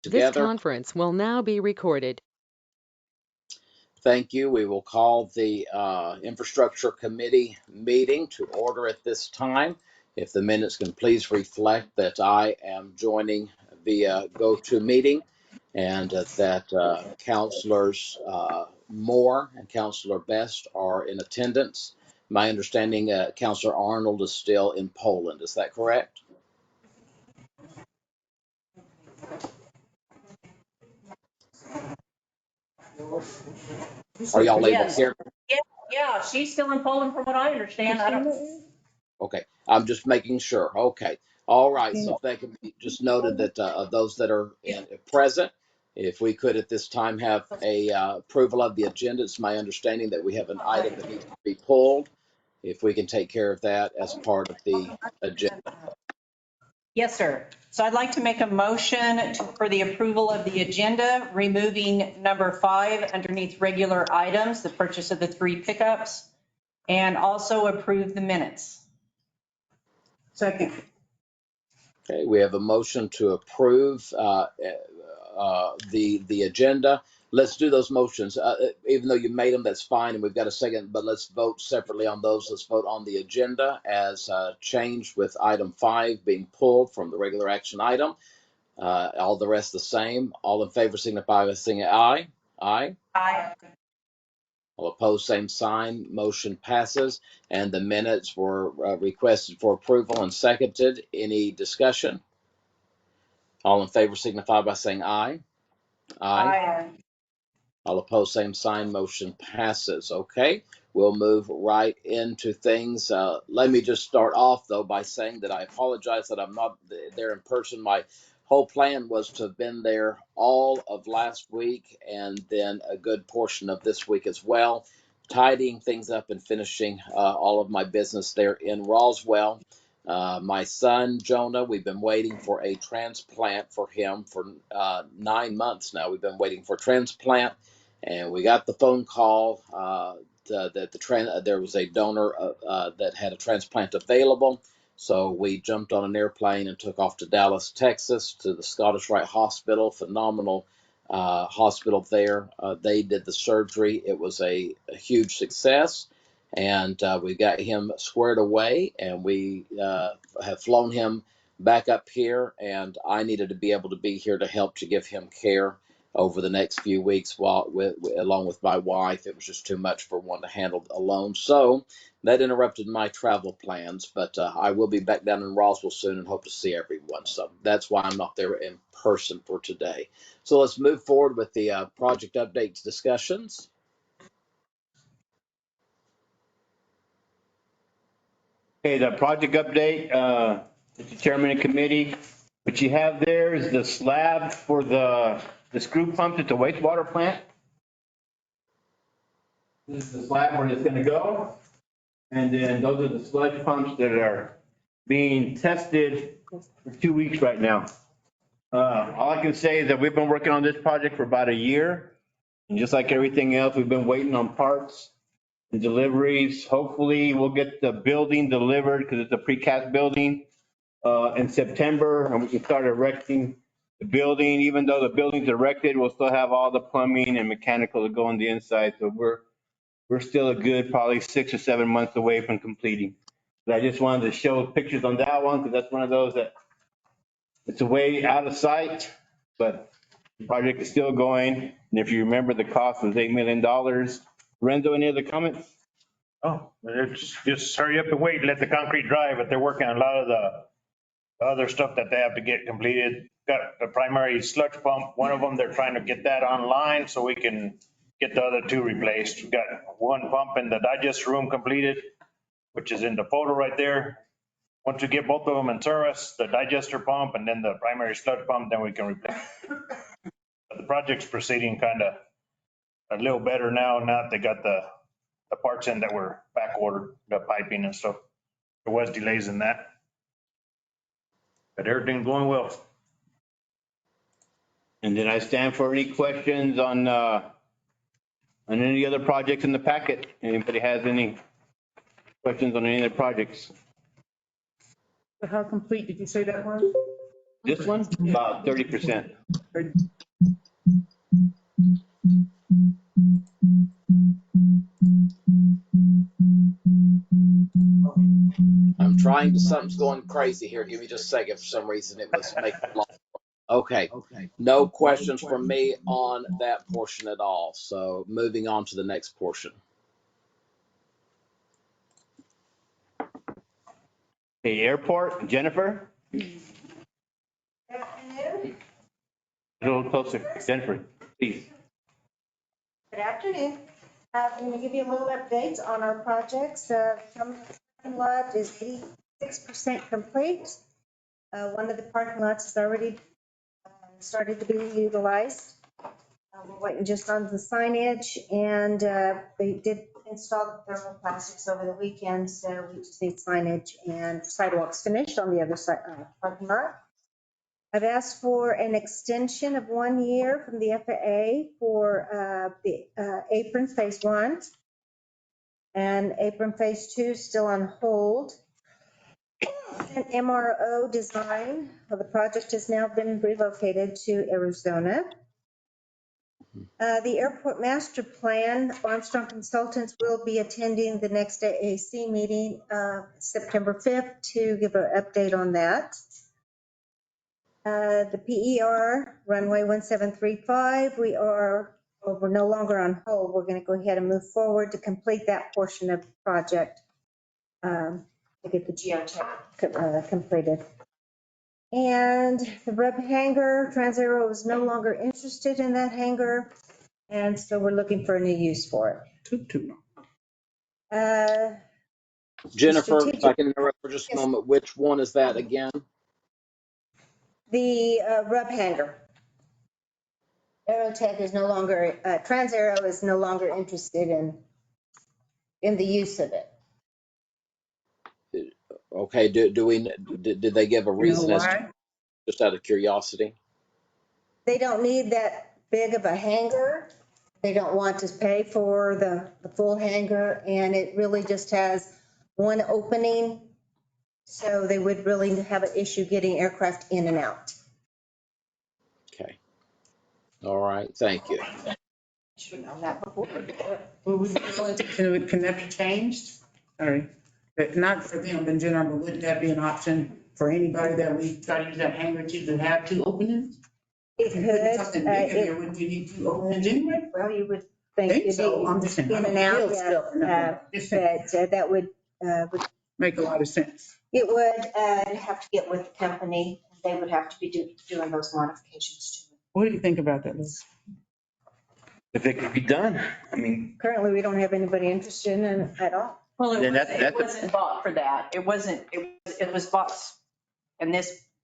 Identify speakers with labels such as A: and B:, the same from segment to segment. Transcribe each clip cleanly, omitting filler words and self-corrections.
A: This
B: together.
A: conference will now be recorded.
B: Thank you. We will call the Infrastructure Committee meeting to order at this time. If the minutes can please reflect that I am joining via GoToMeeting and that Councilors Moore and Councilor Best are in attendance. My understanding, Councilor Arnold is still in Poland. Is that correct? Are y'all able to
C: Yes.
B: hear?
C: Yeah, she's still in Poland from what I understand. I don't.
B: Okay, I'm just making sure. Okay, all right. So if that could be just noted that of those that are present, if we could at this time have a approval of the agenda, it's my understanding that we have an item that needs to be pulled. If we can take care of that as part of the agenda.
C: Yes, sir. So I'd like to make a motion for the approval of the agenda, removing number 5 underneath regular items, the purchase of the 3 pickups, and also approve the minutes. Second.
B: Okay, we have a motion to approve the agenda. Let's do those motions. Even though you made them, that's fine, and we've got a second. But let's vote separately on those. Let's vote on the agenda as changed, with item 5 being pulled from the regular action item. All the rest the same. All in favor signify by saying aye. Aye.
C: Aye.
B: All opposed, same sign. Motion passes. And the minutes were requested for approval and seconded. Any discussion? All in favor signify by saying aye. Aye.
C: Aye.
B: All opposed, same sign. Motion passes. Okay, we'll move right into things. Let me just start off, though, by saying that I apologize that I'm not there in person. My whole plan was to have been there all of last week and then a good portion of this week as well, tidying things up and finishing all of my business there in Roswell. My son, Jonah, we've been waiting for a transplant for him for 9 months now. We've been waiting for a transplant, and we got the phone call that there was a donor that had a transplant available. So we jumped on an airplane and took off to Dallas, Texas, to the Scottish Rite Hospital. Phenomenal hospital there. They did the surgery. It was a huge success, and we got him squared away, and we have flown him back up here, and I needed to be able to be here to help to give him care over the next few weeks along with my wife. It was just too much for one to handle alone, so that interrupted my travel plans, but I will be back down in Roswell soon and hope to see everyone. So that's why I'm not there in person for today. So let's move forward with the project updates discussions.
D: Okay, the project update, Mr. Chairman and committee, what you have there is the slab for the screw pump at the wastewater plant. This is the slab where it's gonna go. And then those are the sludge pumps that are being tested for 2 weeks right now. All I can say is that we've been working on this project for about a year. And just like everything else, we've been waiting on parts and deliveries. Hopefully we'll get the building delivered because it's a precast building in September, and we can start erecting the building. Even though the building's erected, we'll still have all the plumbing and mechanical to go on the inside. So we're still a good probably 6 or 7 months away from completing. But I just wanted to show pictures on that one because that's one of those that it's a way out of sight, but the project is still going. And if you remember, the cost was $8 million. Renzo, any other comments?
E: Oh, it's just hurry up and wait, let the concrete dry, but they're working on a lot of the other stuff that they have to get completed. Got the primary sludge pump, one of them, they're trying to get that online so we can get the other 2 replaced. We've got one pump in the digester room completed, which is in the photo right there. Once we get both of them in service, the digester pump and then the primary sludge pump, then we can replace. But the project's proceeding kind of a little better now that they got the parts in that were back ordered, the piping and stuff. There was delays in that. But everything's going well.
D: And then I stand for any questions on any other projects in the packet. Anybody has any questions on any of the projects?
F: How complete did you say that was?
D: This one, about 30%.
B: I'm trying to, something's going crazy here. Give me just a second. For some reason, it was making it long. Okay. No questions from me on that portion at all. So moving on to the next portion.
D: Okay, airport, Jennifer,
F: Good afternoon.
D: a little closer. Jennifer, please.
F: Good afternoon. I'm going to give you a little updates on our projects. Some parking lot is 86% complete. One of the parking lots has already started to be utilized. We're waiting just on the signage, and they did install the thermoplastics over the weekend, so we just need signage and sidewalks finished on the other side parking lot. I've asked for an extension of 1 year from the FAA for the apron phase 1. And apron phase 2 is still on hold. An MRO design of the project has now been relocated to Arizona. The airport master plan, Armstrong Consultants will be attending the next AAC meeting September 5th to give an update on that. The PER runway 1735, we're no longer on hold. We're going to go ahead and move forward to complete that portion of the project to get the geotech completed. And the RUB hangar, Transaero is no longer interested in that hangar, and so we're looking for a new use for it.
B: Jennifer, if I
F: strategic-
B: can interrupt for just a
F: Yes.
B: moment, which one is that again?
F: The RUB hangar. Aerotech is no longer, Transaero is no longer interested in the use of it.
B: Okay, did they give a reason as to, just out of curiosity?
F: They don't need that big of a hangar. They don't want to pay for the full hangar, and it really just has one opening. So they would really have an issue getting aircraft in and out.
B: Okay. All right, thank you.
F: Should have known that before.
G: Can that be changed? Sorry, but not for them in general, but wouldn't that be an option for anybody that we try to use that hangar to have two openings?
F: It
G: Putting something big in
F: could,
G: there, wouldn't you need two openings anyway?
F: well, you would think
G: Think
F: you'd
G: so, I'm
F: be
G: just saying.
F: in and out,
G: Build stuff and
F: yeah,
G: Just saying.
F: but that would,
G: Make a lot of sense.
F: it would have to get with the company. They would have to be doing those modifications to it.
G: What do you think about that, Liz?
D: If it could be done, I mean,
F: Currently, we don't have anybody interested in it at all.
C: Well,
D: Then
C: it wasn't bought for that. It was bought. And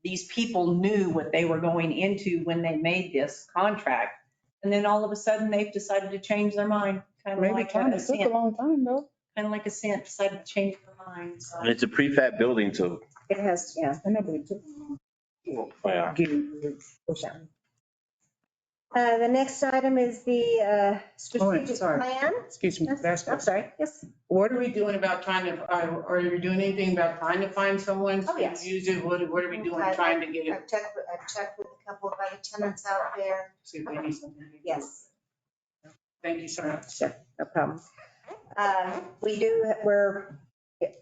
C: these people knew what they were going into when they made this contract. And then all of a sudden, they've decided to change their mind. Kind of
G: Maybe
C: like
G: time,
C: a
G: it took a
C: scent,
G: long time though.
C: kind of like a scent, decided to change their mind. So
D: and it's a prefab building, so.
F: It has, yeah.
G: I know, but it took.
D: Yeah.
G: Get it.
F: The next item is the strategic
G: sorry.
F: plan.
G: Excuse me, that's,
F: I'm sorry, yes.
G: what are we doing about trying to, are you doing anything about trying to find someone
F: Oh, yes.
G: to use it? What are we doing, trying to get it?
F: I've checked with a couple of other tenants out there.
G: See if they need something.
F: Yes,
G: Thank you, sir.
F: sure, no problem. We're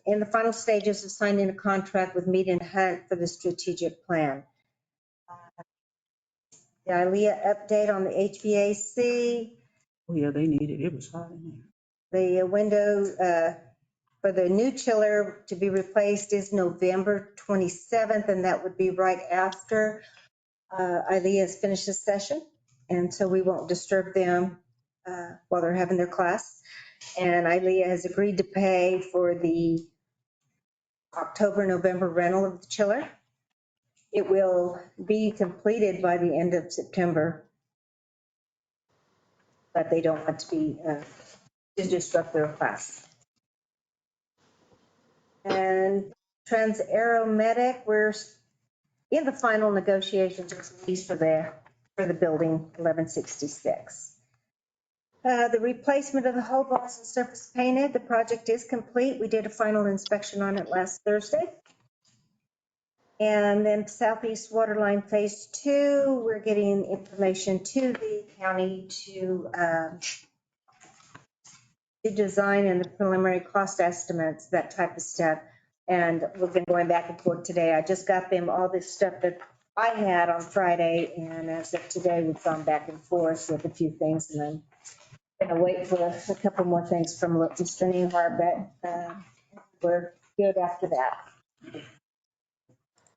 F: in the final stages of signing a contract with Mead and Hunt for the strategic plan. The ILEA update on the HVAC,
G: Oh, yeah, they need it. It was hot in there.
F: the window for the new chiller to be replaced is November 27th, and that would be right after ILEA has finished the session. And so we won't disturb them while they're having their class. And ILEA has agreed to pay for the October, November rental of the chiller. It will be completed by the end of September. But they don't want to be, to disrupt their class. And Transaero Medic, we're in the final negotiations with lease for the building 1166. The replacement of the hull box and surface painted, the project is complete. We did a final inspection on it last Thursday. And then Southeast Waterline Phase 2, we're getting information to the county to the design and the preliminary cost estimates, that type of stuff. And we've been going back and forth today. I just got them all this stuff that I had on Friday, and as of today, we've gone back and forth with a few things, and I'm gonna wait for a couple more things from Mr. Nehart, but we're good after that.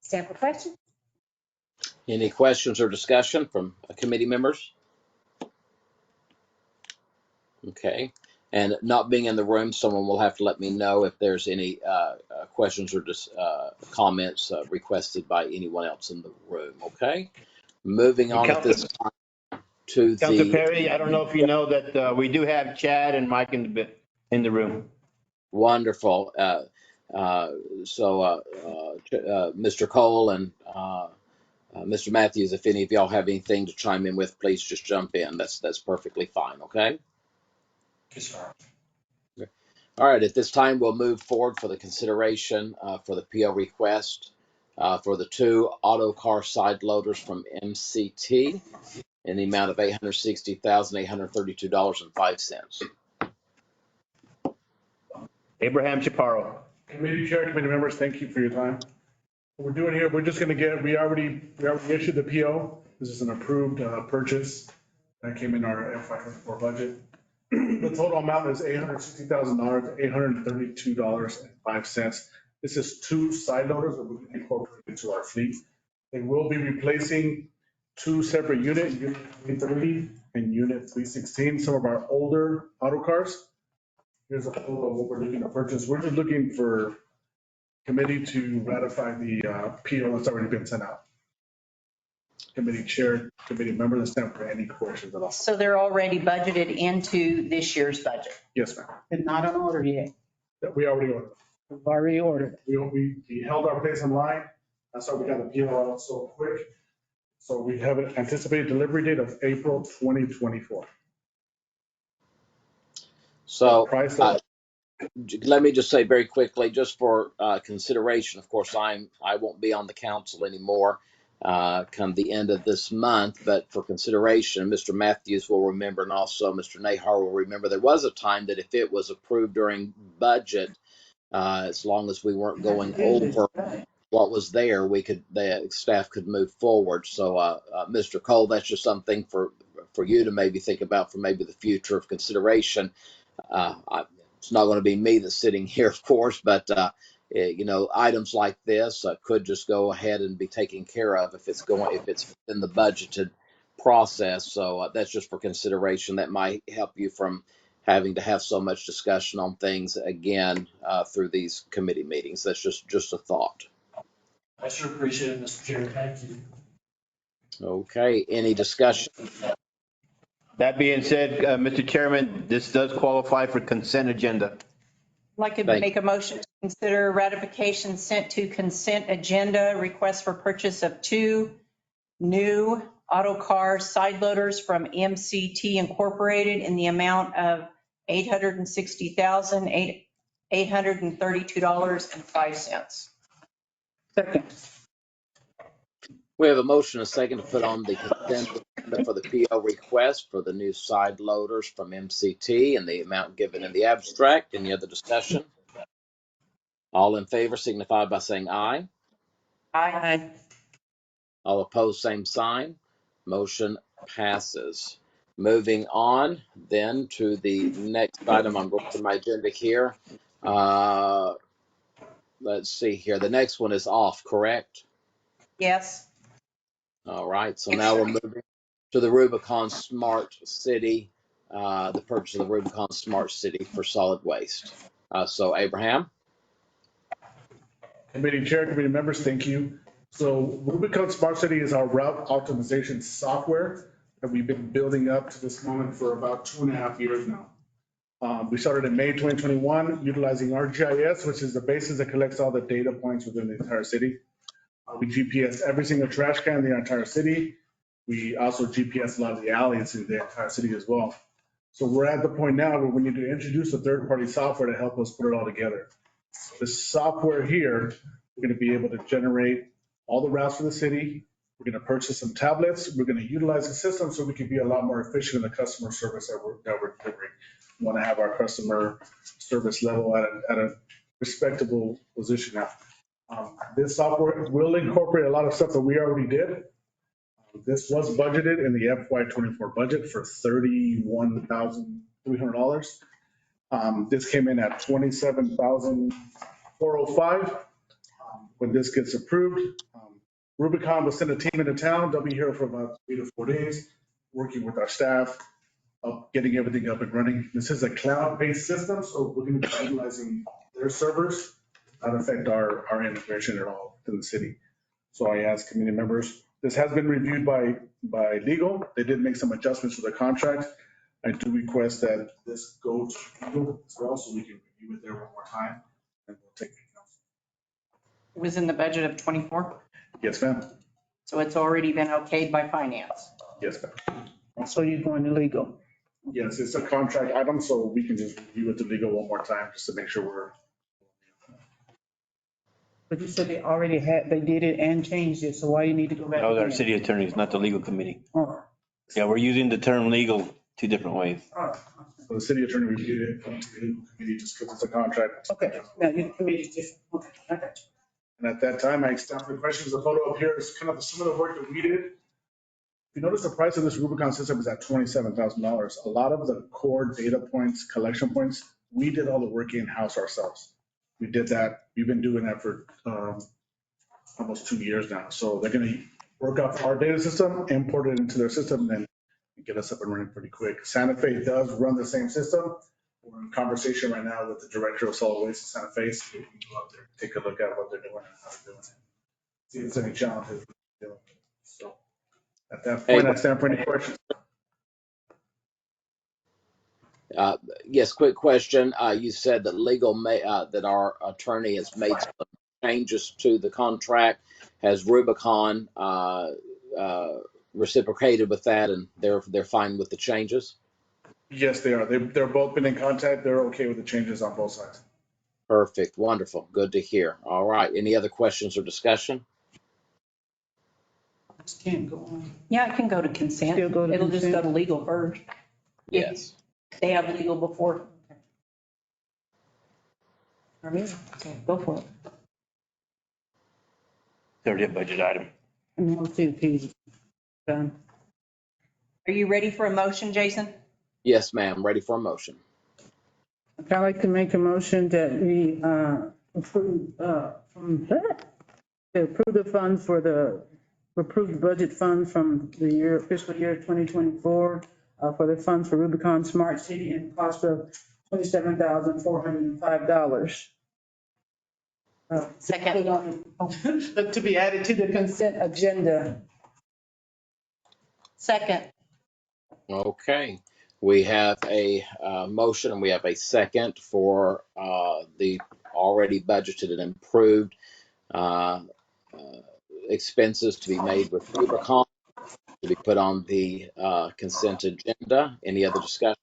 F: Stand for question?
B: Any questions or discussion from committee members? Okay. And not being in the room, someone will have to let me know if there's any questions or comments requested by anyone else in the room. Okay. Moving on at this time to
D: Councilor Perry, I don't know if you know that we do have Chad and Mike in the room.
B: Wonderful. Mr. Cole and Mr. Matthews, if any of y'all have anything to chime in with, please just jump in. That's perfectly fine. Okay. All right, at this time, we'll move forward for the consideration for the PO request for the 2 auto car side loaders from MCT in the amount of $860,832.05.
D: Abraham Chaparro.
H: Committee Chair, committee members, thank you for your time. What we're doing here, we're just gonna we already issued the PO. This is an approved purchase that came in our FY24 budget. The total amount is $860,000, $832.05. This is 2 side loaders that we can incorporate into our fleet. They will be replacing 2 separate units, Unit 330 and Unit 316, some of our older auto cars. Here's a photo of what we're looking to purchase. We're just looking for committee to ratify the PO that's already been sent out. Committee chair, committee member, that's not for any questions at all.
C: So they're already budgeted into this year's budget.
H: Yes, ma'am.
G: And not on order yet.
H: We already ordered.
G: We've already ordered.
H: We held our place in line. That's why we got the PO out so quick. So we have an anticipated delivery date of April 2024.
B: So
H: Price
B: let me just say very quickly, just for consideration, of course, I won't be on the council anymore come the end of this month, but for consideration, Mr. Matthews will remember, and also Mr. Nahar will remember, there was a time that if it was approved during budget, as long as we weren't going over what was there, the staff could move forward. So, Mr. Cole, that's just something for you to maybe think about for maybe the future of consideration. It's not going to be me that's sitting here, of course, but items like this could just go ahead and be taken care of if it's in the budgeted process. So that's just for consideration. That might help you from having to have so much discussion on things again through these committee meetings. That's just a thought.
I: I sure appreciate it, Mr. Chair. Thank you.
B: Okay, any discussion?
D: That being said, Mr. Chairman, this does qualify for consent agenda.
C: I'd like to make a motion to consider ratification sent to consent agenda, request for purchase of 2 new auto car side loaders from MCT Incorporated in the amount of $860,832.05.
G: Second.
B: We have a motion, a second, to put on the consent agenda for the PO request for the new side loaders from MCT and the amount given in the abstract. Any other discussion? All in favor signify by saying aye.
C: Aye.
B: All opposed, same sign. Motion passes. Moving on then to the next item. I'm going to my agenda here. Let's see here. The next one is off, correct?
C: Yes.
B: All right. So now we're moving to the Rubicon Smart City, the purchase of the Rubicon Smart City for solid waste. So Abraham.
H: Committee chair, committee members, thank you. So Rubicon Smart City is our route optimization software that we've been building up to this moment for about 2.5 years now. We started in May 2021 utilizing ArcGIS, which is the basis that collects all the data points within the entire city. We GPS every single trash can in the entire city. We also GPS a lot of the alleys in the entire city as well. So we're at the point now where we need to introduce a third-party software to help us put it all together. The software here, we're going to be able to generate all the routes for the city. We're going to purchase some tablets. We're going to utilize the system so we can be a lot more efficient in the customer service that we're delivering. We want to have our customer service level at a respectable position now. This software will incorporate a lot of stuff that we already did. This was budgeted in the FY24 budget for $31,300. This came in at $27,405. When this gets approved, Rubicon will send a team into town. They'll be here for about 3 to 4 days, working with our staff, getting everything up and running. This is a cloud-based system, so we're going to be utilizing their servers. Not affect our integration at all in the city. So I asked community members, this has been reviewed by legal. They did make some adjustments to the contract. I do request that this go to legal as well, so we can review it there one more time. And we'll take it.
C: It was in the budget of 24,
H: Yes, ma'am.
C: so it's already been okayed by finance.
H: Yes, ma'am.
G: So you're going to legal.
H: Yes, it's a contract item, so we can just review it to legal one more time, just to make sure we're.
G: But you said they did it and changed it, so why you need to go back?
J: That was our
G: again?
J: city attorneys, not the legal committee.
G: Oh,
J: Yeah, we're using the term legal 2 different ways.
G: oh,
H: So the city attorney reviewed it, went to the legal committee just because it's a contract.
G: okay, now you made it different. Okay, I got you.
H: And at that time, I stamped the questions. The photo up here is kind of some of the work that we did. If you notice, the price of this Rubicon system is at $27,000. A lot of the core data points, collection points, we did all the work in-house ourselves. We did that. We've been doing that for almost 2 years now. So they're going to work off our data system, import it into their system, and then get us up and running pretty quick. Santa Fe does run the same system. We're in conversation right now with the director of solid waste in Santa Fe. So we can go out there, take a look at what they're doing and how they're doing it. See if there's any challenges. So at that point, I stand for any questions.
B: Yes, quick question. You said that that our attorney has made some changes to the contract. Has Rubicon reciprocated with that, and they're fine with the changes?
H: Yes, they are. They're both been in contact. They're okay with the changes on both sides.
B: Perfect. Wonderful. Good to hear. All right. Any other questions or discussion?
G: This can't go on.
C: Yeah, it can go to consent.
G: Still go to
C: It'll just go
G: consent?
C: to legal first.
B: Yes.
C: They have legal before. All right, okay, go for it.
J: It's already a budget item.
G: And we'll see if he's done.
C: Are you ready for a motion, Jason?
B: Yes, ma'am. Ready for a motion.
G: I'd like to make a motion that we approve the funds for the approved budget fund from the fiscal year 2024 for the funds for Rubicon Smart City and cost of $27,405.
C: Second.
G: To be added to the consent agenda.
C: Second.
B: Okay. We have a motion and we have a second for the already budgeted and improved expenses to be made with Rubicon to be put on the consent agenda. Any other discussion?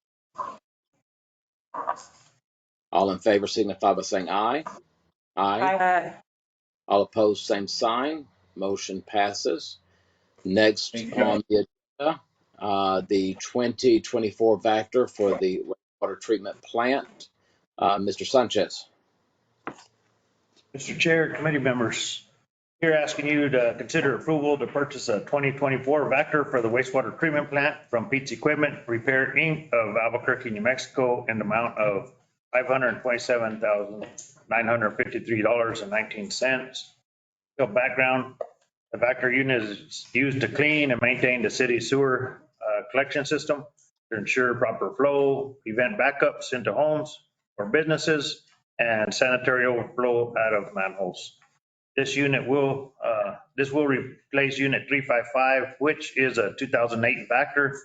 B: All in favor signify by saying aye. Aye. All opposed, same sign. Motion passes. Next on the agenda, the 2024 Vector for the water treatment plant. Mr. Sanchez.
E: Mr. Chair, committee members, here asking you to consider approval to purchase a 2024 Vector for the wastewater treatment plant from Pete's Equipment Repair Inc. of Albuquerque, New Mexico, in the amount of $527,953.19. So background, the Vector unit is used to clean and maintain the city sewer collection system to ensure proper flow, prevent backups into homes or businesses, and sanitary overflow out of manholes. This will replace Unit 355, which is a 2008 Vector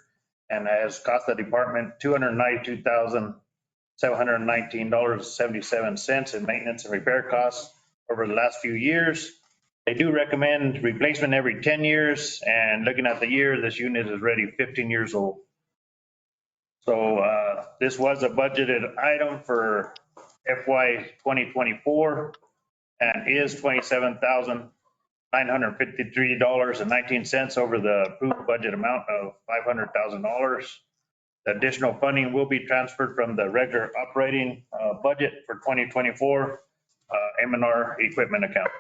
E: and has cost the department $292,719.77 in maintenance and repair costs over the last few years. They do recommend replacement every 10 years, and looking at the year, this unit is already 15 years old. So this was a budgeted item for FY 2024 and is $27,405 $953.19 over the approved budget amount of $500,000. The additional funding will be transferred from the regular operating budget for 2024 M&R equipment account.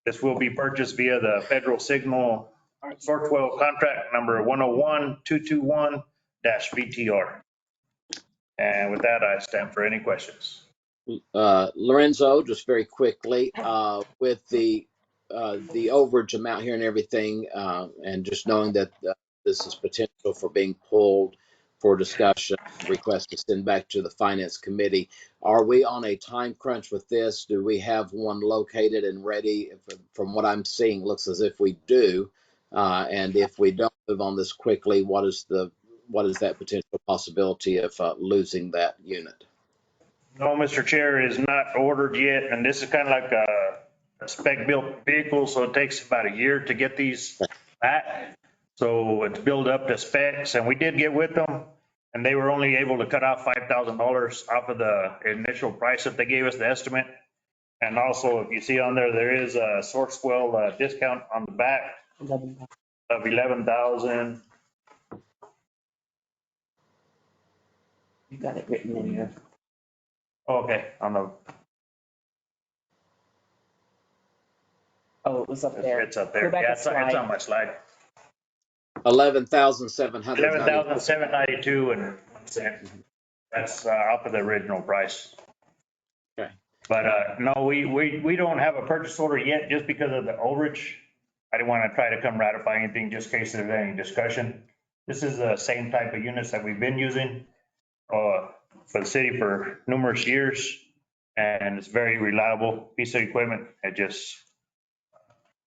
E: This will be purchased via the Federal Signal Sortwell contract number 101221-VTR. And with that, I stand for any questions.
B: Lorenzo, just very quickly, with the overage amount here and everything, and just knowing that this is potential for being pulled for discussion, request to send back to the Finance Committee. Are we on a time crunch with this? Do we have one located and ready? From what I'm seeing, looks as if we do. And if we don't move on this quickly, what is that potential possibility of losing that unit?
E: No, Mr. Chair, it is not ordered yet, and this is kind of like a spec-built vehicle, so it takes about a year to get these back. So it's built up to specs, and we did get with them, and they were only able to cut off $5,000 off of the initial price that they gave us, the estimate. And also, if you see on there, there is a Sourcewell discount on the back of $11,000.
G: You got it written in here.
E: Okay, on the,
G: Oh, it was up there.
E: it's up there.
G: Go back
E: Yeah,
G: a
E: it's
G: slide.
E: on my slide.
B: 11,700.
E: 11,792 and 1 cent. That's off of the original price.
B: Okay.
E: But no, we don't have a purchase order yet just because of the overage. I didn't want to try to come ratify anything just in case there's any discussion. This is the same type of units that we've been using for the city for numerous years. And it's very reliable piece of equipment.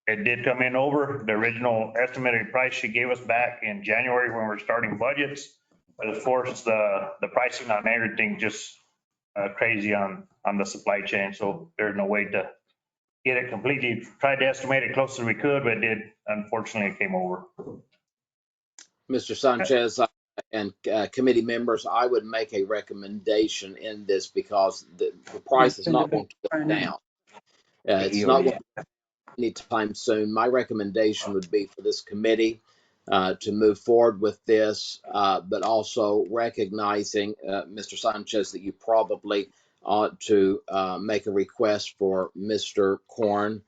E: It did come in over the original estimated price she gave us back in January when we were starting budgets. But of course, the pricing on everything just crazy on the supply chain. So there's no way to get it completely. Tried to estimate it close as we could, but unfortunately it came over.
B: Mr. Sanchez and committee members, I would make a recommendation in this because the price is not going to go down. It's not going to go anytime soon. My recommendation would be for this committee to move forward with this, but also recognizing, Mr. Sanchez, that you probably ought to make a request for Mr. Korn,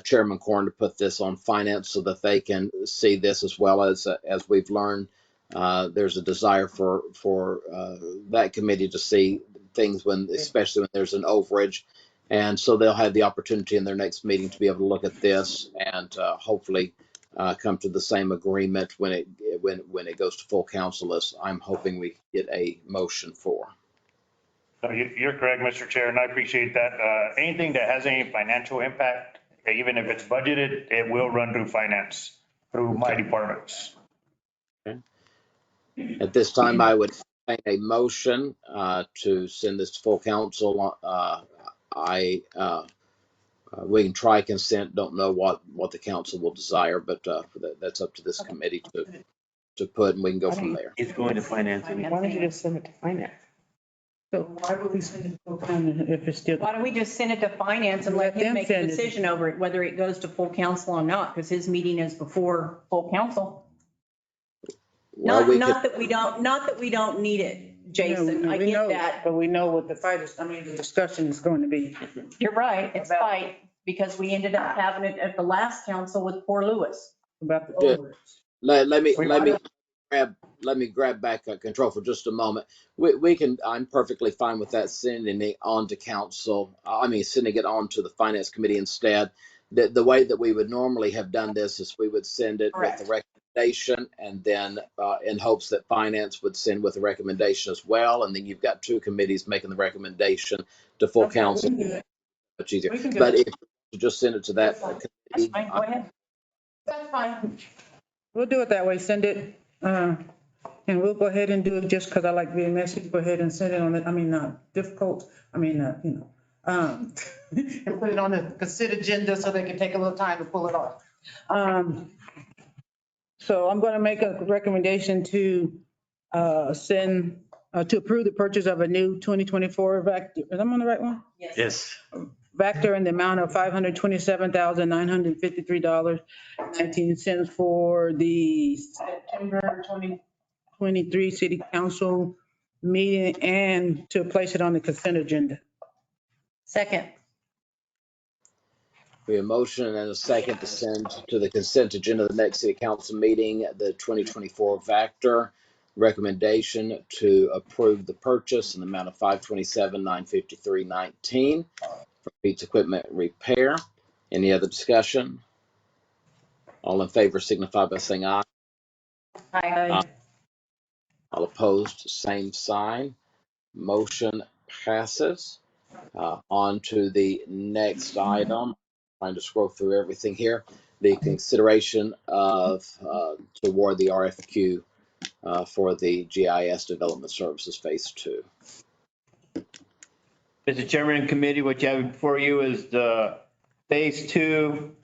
B: Chairman Korn, to put this on finance so that they can see this, as well as we've learned, there's a desire for that committee to see things especially when there's an overage. And so they'll have the opportunity in their next meeting to be able to look at this and hopefully come to the same agreement when it goes to full council, as I'm hoping we get a motion for.
E: So you're correct, Mr. Chair, and I appreciate that. Anything that has any financial impact, even if it's budgeted, it will run through finance, through my departments.
B: Okay. At this time, I would make a motion to send this to full council. We can try consent. Don't know what the council will desire, but that's up to this committee to put, and we can go from there.
J: It's going to finance.
G: Why don't you just send it to finance? So why would we send it to finance if it's still?
C: Why don't we just send it to finance and let him make a decision over it, whether it goes to full council or not, because his meeting is before full council.
B: Well,
C: Not that we don't need it, Jason. I get that.
G: But we know what the discussion is going to be.
C: You're right. It's tight because we ended up having it at the last council with poor Lewis.
G: About the
B: Good.
G: overage.
B: Let me grab back control for just a moment. I'm perfectly fine with that, sending it on to council. Sending it on to the finance committee instead. The way that we would normally have done this is we would send it with the recommendation, and then in hopes that finance would send with a recommendation as well. And then you've got two committees making the recommendation to full council. Much easier. But if you just send it to that committee.
C: That's fine. Go ahead.
G: That's fine. We'll do it that way. Send it, and we'll go ahead and do it just because I like being messy. Go ahead and send it on the, difficult, and put it on the consent agenda so they can take a little time to pull it off. So I'm going to make a recommendation to to approve the purchase of a new 2024 vacuum. Am I on the right one?
J: Yes.
G: Vector in the amount of $527,953.19 for the September 2023 City Council meeting and to place it on the consent agenda.
C: Second.
B: We have a motion and a second to send to the consent agenda of the next city council meeting, the 2024 Vector. Recommendation to approve the purchase in the amount of $527,953.19 for Pete's Equipment Repair. Any other discussion? All in favor signify by saying aye.
C: Aye.
B: All opposed, same sign. Motion passes. On to the next item. Trying to scroll through everything here. The consideration of to award the RFQ for the GIS Development Services Phase 2.
D: Mr. Chairman and committee, what you have before you is the phase 2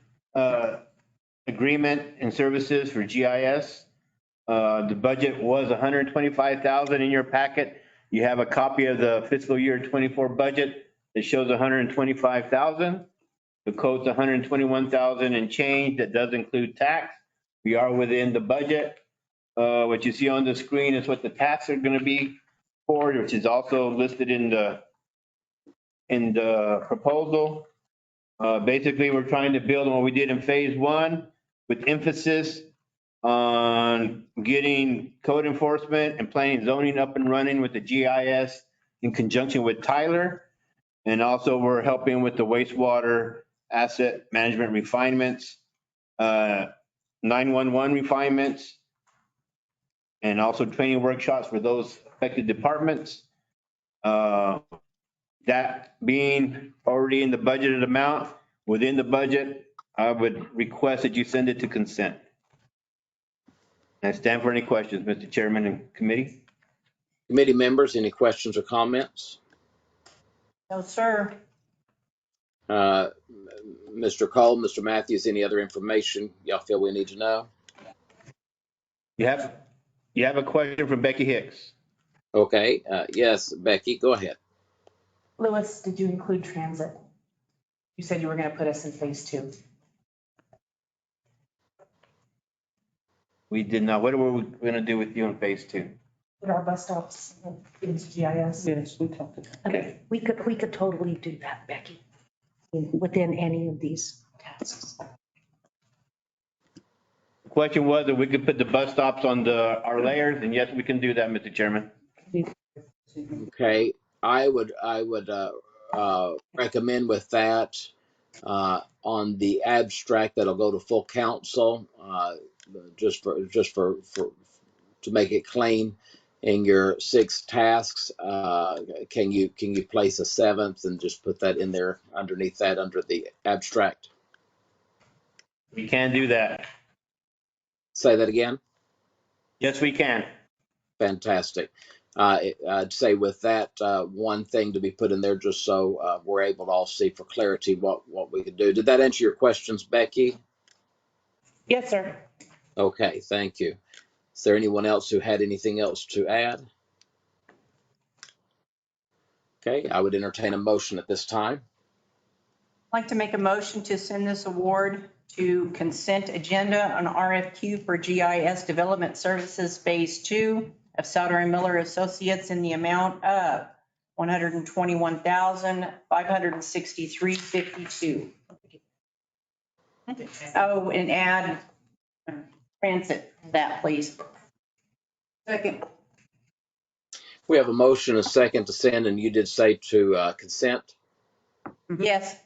D: agreement and services for GIS. The budget was $125,000 in your packet. You have a copy of the fiscal year 24 budget that shows $125,000. The code's $121,000 and change. That does include tax. We are within the budget. What you see on the screen is what the tax are going to be for, which is also listed in the proposal. Basically, we're trying to build on what we did in phase 1 with emphasis on getting code enforcement and planning and zoning up and running with the GIS in conjunction with Tyler. And also we're helping with the wastewater asset management refinements, 911 refinements, and also training workshops for those affected departments. That being already in the budgeted amount, within the budget, I would request that you send it to consent. I stand for any questions, Mr. Chairman and committee.
B: Committee members, any questions or comments?
C: No, sir.
B: Mr. Cole, Mr. Matthews, any other information y'all feel we need to know?
D: You have a question from Becky Hicks.
B: Okay, yes, Becky, go ahead.
K: Louis, did you include transit? You said you were going to put us in phase 2.
D: We did not. What were we going to do with you in phase 2?
K: Put our bus stops into GIS.
G: Yes, we talked about that.
K: Okay, we could totally do that, Becky, within any of these tasks.
D: The question was that we could put the bus stops on our layers, and yes, we can do that, Mr. Chairman.
B: Okay, I would recommend with that on the abstract that'll go to full council, just for to make it clean in your 6 tasks. Can you place a 7th and just put that in there underneath that under the abstract?
D: We can do that.
B: Say that again.
D: Yes, we can.
B: Fantastic. I'd say with that one thing to be put in there, just so we're able to all see for clarity what we could do. Did that answer your questions, Becky?
K: Yes, sir.
B: Okay, thank you. Is there anyone else who had anything else to add? Okay, I would entertain a motion at this time.
C: I'd like to make a motion to send this award to consent agenda on RFQ for GIS Development Services Phase 2 of Souder and Miller Associates in the amount of $121,563.52. Oh, and add transit to that, please.
G: Second.
B: We have a motion, a second to send, and you did say to consent.
C: Yes.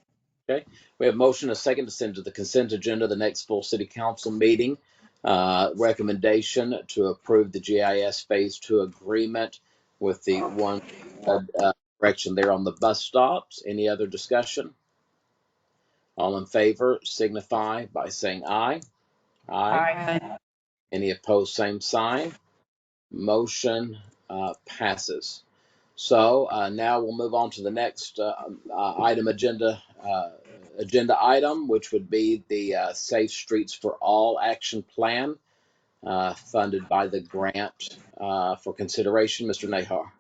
B: Okay, we have a motion, a second to send to the consent agenda, the next full city council meeting. Recommendation to approve the GIS Phase 2 agreement with the one direction there on the bus stops. Any other discussion? All in favor signify by saying aye.
C: Aye.
B: Any opposed, same sign. Motion passes. So now we'll move on to the next agenda item, which would be the Safe Streets for All action plan, funded by the grant for consideration. Mr. Nahar.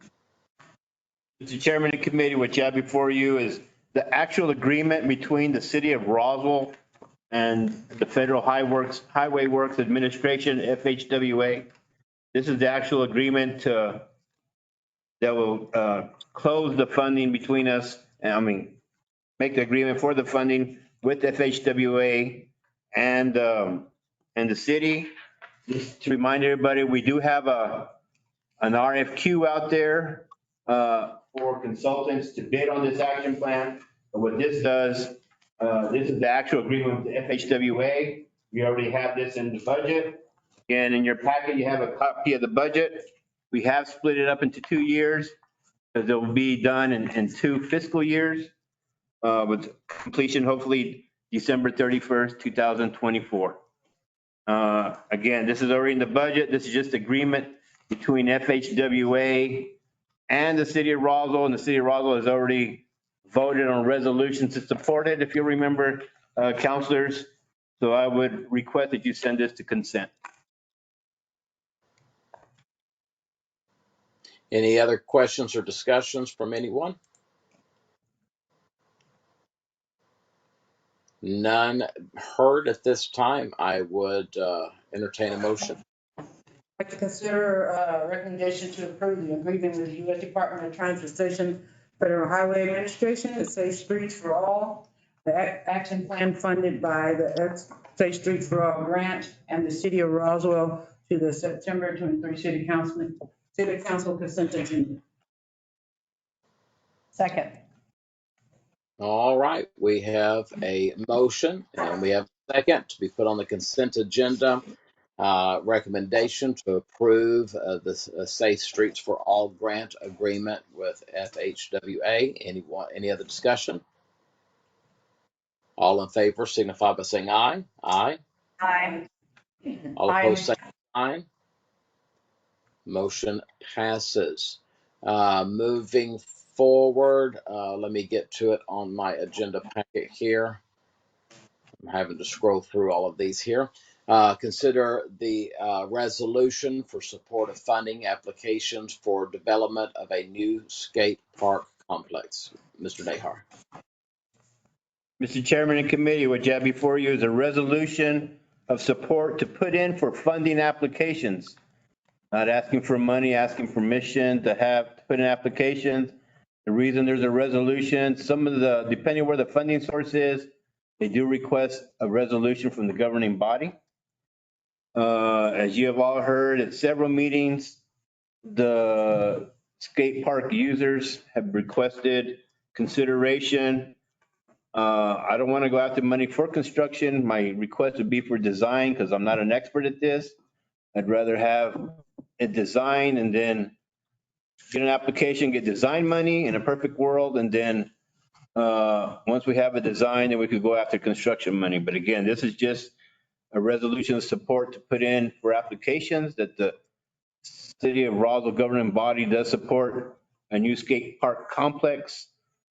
D: Mr. Chairman and committee, what you have before you is the actual agreement between the city of Roswell and the Federal Highway Works Administration, FHWA. This is the actual agreement that will close the funding between us, make the agreement for the funding with FHWA and the city. Just to remind everybody, we do have an RFQ out there for consultants to bid on this action plan. And what this does, this is the actual agreement with the FHWA. We already have this in the budget. And in your packet, you have a copy of the budget. We have split it up into 2 years because it will be done in 2 fiscal years with completion hopefully December 31st, 2024. Again, this is already in the budget. This is just agreement between FHWA and the city of Roswell, and the city of Roswell has already voted on resolutions to support it, if you remember, councilors. So I would request that you send this to consent.
B: Any other questions or discussions from anyone? None heard at this time. I would entertain a motion.
G: I'd like to consider a recommendation to approve the agreement with the U.S. Department of Transportation, Federal Highway Administration, the Safe Streets for All, the action plan funded by the Safe Streets for All grant and the city of Roswell to the September 23 City Council consent agenda.
C: Second.
B: All right, we have a motion and we have a second to be put on the consent agenda. Recommendation to approve the Safe Streets for All grant agreement with FHWA. Any other discussion? All in favor signify by saying aye. Aye.
C: Aye.
B: All opposed say aye. Motion passes. Moving forward, let me get to it on my agenda packet here. I'm having to scroll through all of these here. Consider the resolution for support of funding applications for development of a new skate park complex. Mr. Nahar.
D: Mr. Chairman and committee, what you have before you is a resolution of support to put in for funding applications. Not asking for money, asking permission to put in applications. The reason there's a resolution, depending where the funding source is, they do request a resolution from the governing body. As you have all heard at several meetings, the skate park users have requested consideration. I don't want to go after money for construction. My request would be for design because I'm not an expert at this. I'd rather have a design and then get an application, get design money in a perfect world. And then once we have a design, then we could go after construction money. But again, this is just a resolution of support to put in for applications that the city of Roswell governing body does support a new skate park complex.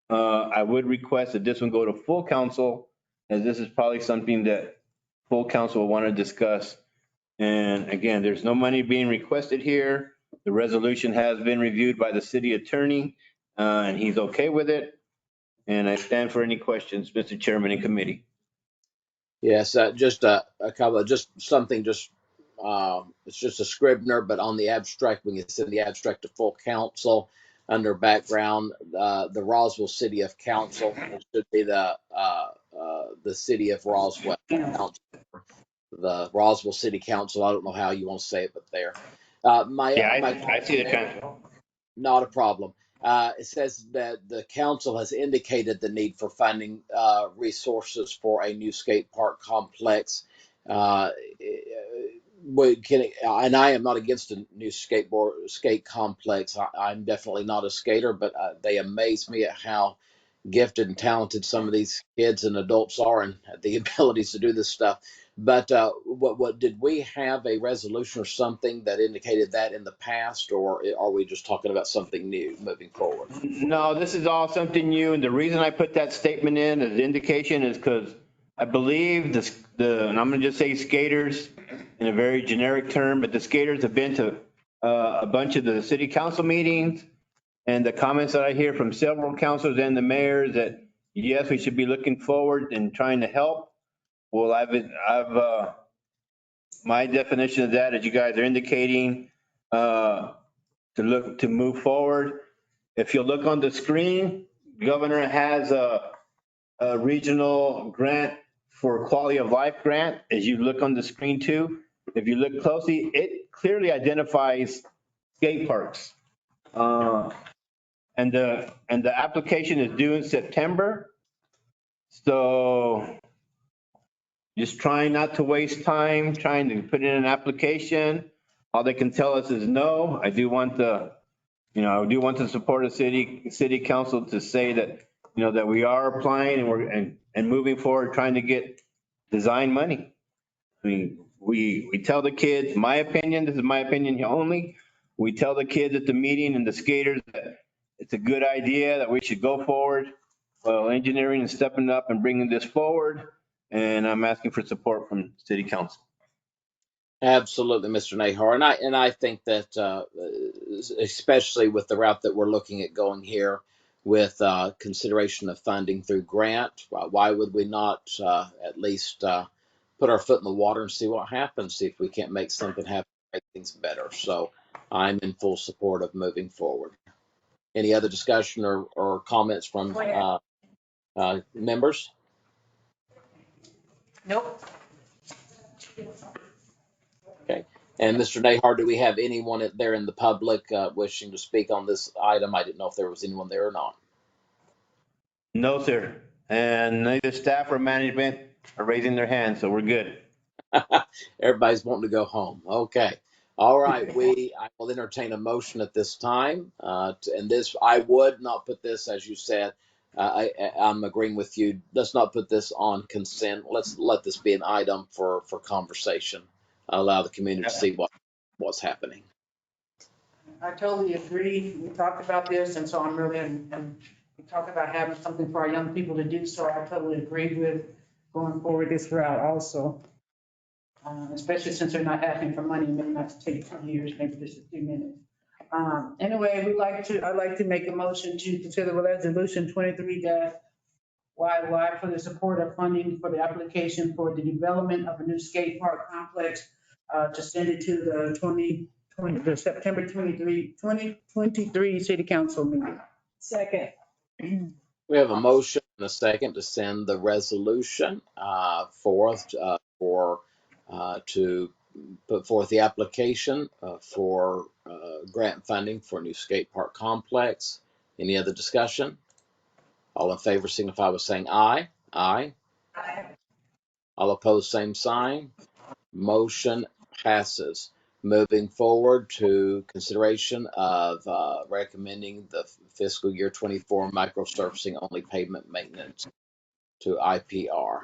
D: I would request that this one go to full council, as this is probably something that full council will want to discuss. And again, there's no money being requested here. The resolution has been reviewed by the city attorney, and he's okay with it. And I stand for any questions, Mr. Chairman and committee.
B: Yes, just a couple of something, it's just a Scribner, but on the abstract, when you send the abstract to full council, under background, the Roswell City of Council, it should be the City of Roswell Council, the Roswell City Council. I don't know how you want to say it, but there.
D: I see the council.
B: Not a problem. It says that the council has indicated the need for funding resources for a new skate park complex. And I am not against a new skate complex. I'm definitely not a skater, but they amaze me at how gifted and talented some of these kids and adults are and the abilities to do this stuff. But what did we have a resolution or something that indicated that in the past, or are we just talking about something new moving forward?
D: No, this is all something new. And the reason I put that statement in as indication is because I believe and I'm going to just say skaters in a very generic term, but the skaters have been to a bunch of the city council meetings, and the comments that I hear from several councilors and the mayors that
J: yes, we should be looking forward and trying to help. Well, my definition of that, as you guys are indicating, to move forward. If you look on the screen, Governor has a regional grant for quality of life grant. As you look on the screen too, if you look closely, it clearly identifies skate parks. And the application is due in September. So just trying not to waste time, trying to put in an application. All they can tell us is no. I do want the support of city council to say that, that we are applying and and moving forward, trying to get design money. I mean, we tell the kids, this is my opinion only. We tell the kids at the meeting and the skaters that it's a good idea, that we should go forward. Well, engineering is stepping up and bringing this forward, and I'm asking for support from city council.
B: Absolutely, Mr. Nahar. And I think that, especially with the route that we're looking at going here with consideration of funding through grant, why would we not at least put our foot in the water and see what happens, see if we can't make something happen, make things better. So I'm in full support of moving forward. Any other discussion or comments from members?
C: Nope.
B: Okay. And Mr. Nahar, do we have anyone there in the public wishing to speak on this item? I didn't know if there was anyone there or not.
J: No, sir. And neither staff or management are raising their hands, so we're good.
B: Everybody's wanting to go home. Okay. All right. I will entertain a motion at this time. And this, I would not put this, as you said, I'm agreeing with you. Let's not put this on consent. Let's let this be an item for conversation. Allow the community to see what's happening.
G: I totally agree. We talked about this, and so I'm really, and we talked about having something for our young people to do, so I totally agree with going forward this route also. Especially since they're not asking for money, it may not take 2 years, maybe just a few minutes. Anyway, I'd like to make a motion to consider resolution 23-YY for the support of funding for the application for the development of a new skate park complex, to send it to the September 2023 city council meeting.
C: Second.
B: We have a motion and a second to send the resolution forth to put forth the application for grant funding for a new skate park complex. Any other discussion? All in favor signify by saying aye. Aye.
C: Aye.
B: All opposed, same sign. Motion passes. Moving forward to consideration of recommending the fiscal year 24 microsurfacing only pavement maintenance to IPR.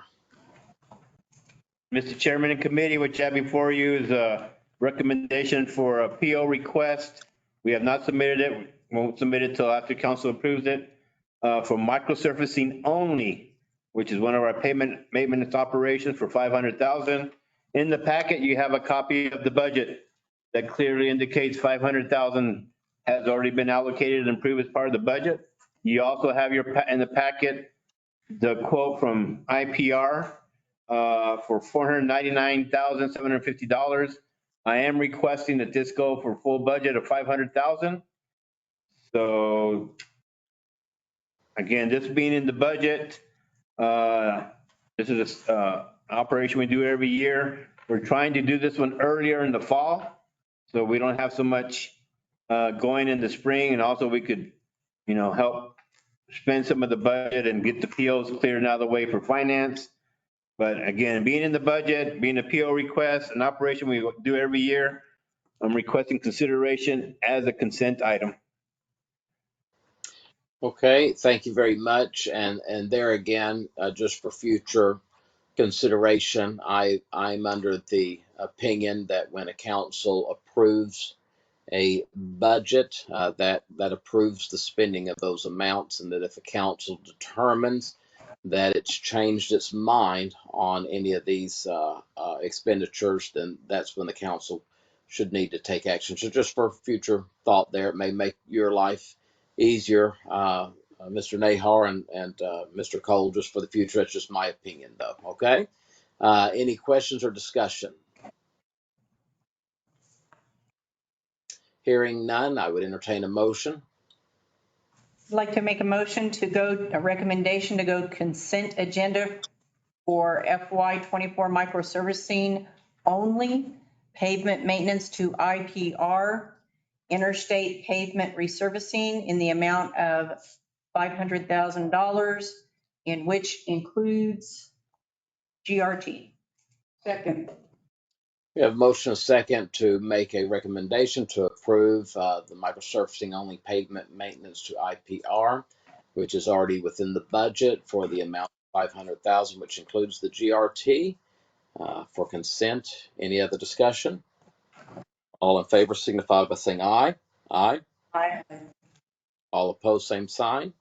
J: Mr. Chairman and committee, what you have before you is a recommendation for a PO request. We have not submitted it. Won't submit it till after council approves it, for microsurfacing only, which is one of our pavement maintenance operations for $500,000. In the packet, you have a copy of the budget that clearly indicates $500,000 has already been allocated and approved as part of the budget. You also have in the packet the quote from IPR for $499,750. I am requesting that this go for full budget of $500,000. So again, this being in the budget, this is an operation we do every year. We're trying to do this one earlier in the fall, so we don't have so much going in the spring, and also we could, help spend some of the budget and get the POs cleared out of the way for finance. But again, being in the budget, being a PO request, an operation we do every year, I'm requesting consideration as a consent item.
B: Okay, thank you very much. And there again, just for future consideration, I'm under the opinion that when a council approves a budget, that approves the spending of those amounts, and that if a council determines that it's changed its mind on any of these expenditures, then that's when the council should need to take action. So just for future thought there, it may make your life easier Mr. Nahar and Mr. Cole, just for the future. That's just my opinion, though. Okay. Any questions or discussion? Hearing none, I would entertain a motion.
C: I'd like to make a motion to go, a recommendation to go consent agenda for FY24 microservicing only, pavement maintenance to IPR, interstate pavement resurfacing in the amount of $500,000, in which includes GRT.
G: Second.
B: We have a motion, a second, to make a recommendation to approve the microsurfacing only pavement maintenance to IPR, which is already within the budget for the amount of $500,000, which includes the GRT for consent. Any other discussion? All in favor signify by saying aye. Aye.
C: Aye.
B: All opposed, same sign.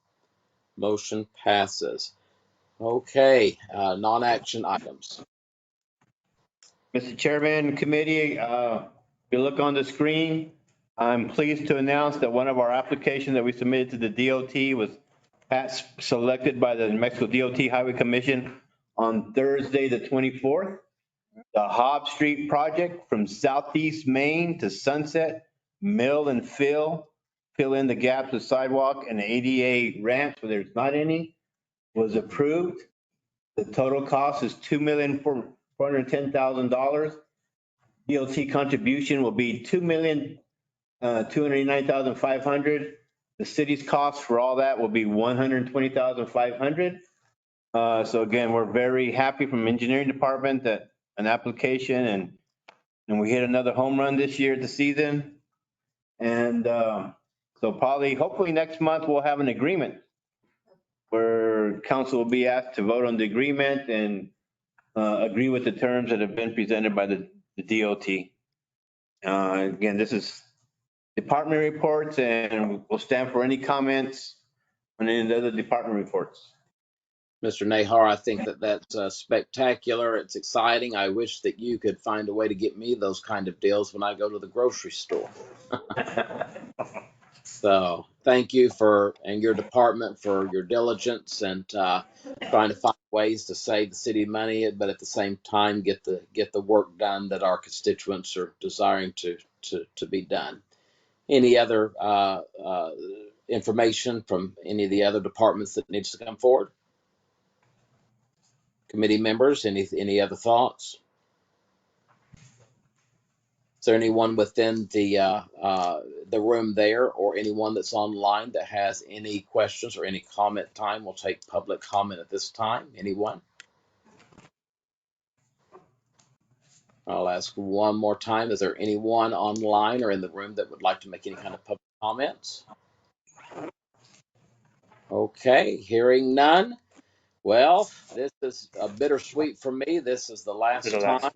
B: Motion passes. Okay, non-action items.
J: Mr. Chairman, committee, if you look on the screen, I'm pleased to announce that one of our applications that we submitted to the DOT was selected by the New Mexico DOT Highway Commission on Thursday, the 24th. The Hobb Street project from Southeast Main to Sunset, mill and fill in the gaps of sidewalk and the ADA ramps where there's not any, was approved. The total cost is $2,410,000. DOT contribution will be $2,299,500. The city's cost for all that will be $120,500. So again, we're very happy from engineering department that an application and we hit another home run this year at the season. And so probably, hopefully next month we'll have an agreement where council will be asked to vote on the agreement and agree with the terms that have been presented by the DOT. Again, this is department reports and we'll stand for any comments on any of the other department reports.
B: Mr. Nahar, I think that that's spectacular. It's exciting. I wish that you could find a way to get me those kind of deals when I go to the grocery store. So thank you and your department for your diligence and trying to find ways to save the city money, but at the same time get the work done that our constituents are desiring to be done. Any other information from any of the other departments that needs to come forward? Committee members, any other thoughts? Is there anyone within the room there or anyone that's online that has any questions or any comment time? We'll take public comment at this time. Anyone? I'll ask one more time. Is there anyone online or in the room that would like to make any kind of public comments? Okay, hearing none. Well, this is a bittersweet for me. This is the last time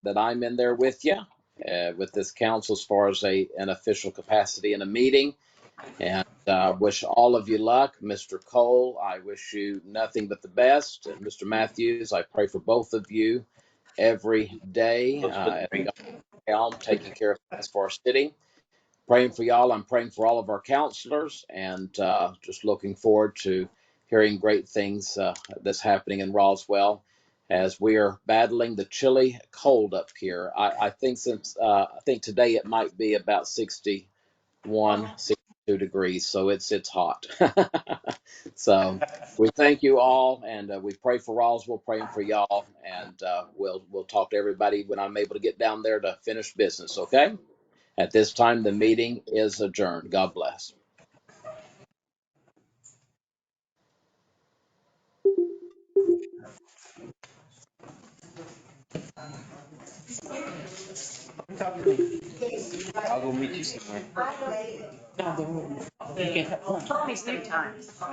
B: that I'm in there with you, with this council as far as an official capacity in a meeting. And wish all of you luck. Mr. Cole, I wish you nothing but the best. And Mr. Matthews, I pray for both of you every day. Taking care of things for our city. Praying for y'all. I'm praying for all of our counselors and just looking forward to hearing great things that's happening in Roswell as we are battling the chilly cold up here. I think I think today it might be about 61, 62 degrees, so it's hot. So we thank you all, and we pray for Roswell, praying for y'all, and we'll talk to everybody when I'm able to get down there to finish business, okay? At this time, the meeting is adjourned. God bless.
J: I'll go meet you somewhere.
G: No, the room. You can.
C: Told me 3 times.